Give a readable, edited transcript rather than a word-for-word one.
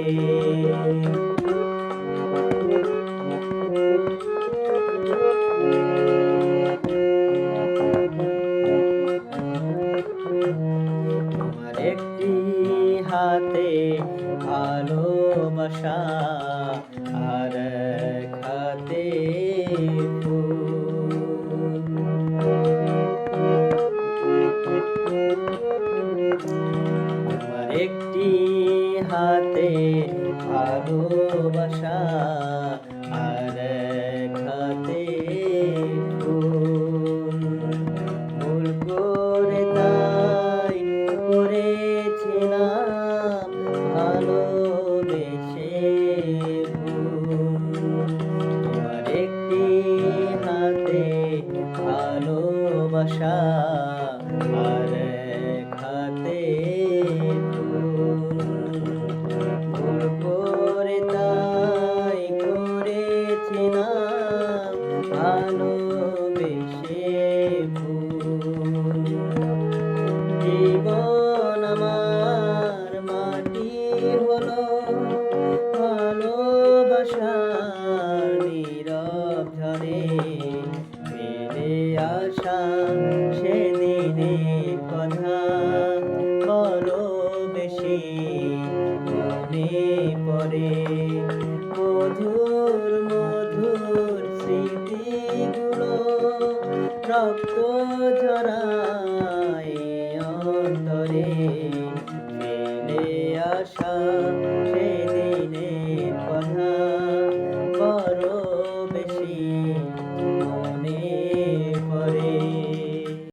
তোমার একটি হাতে ভালোবাসা আর এক হাতে ফুল। তোমার একটি হাতে ভালোবাসা আর এক হাতে ফুল। ভুল করে তাই করেছিলাম ভালোবেসে ভুল। তোমার একটি হাতে ভালোবাসা আর এক হাতে ফুল। ভুল করে তাই করেছিলাম ভালোবেসে ভুল। জীবন আমার মাটি হলো ভালোবাসার নীরব ঝড়ে ফিরে আসা সেদিনের কথা বড় বেশি মনে পড়ে। মধুর মধুর স্মৃতিগুলো রক্ত ঝরায় অন্তরে ফেলে আসা সেদিনের কথা বড়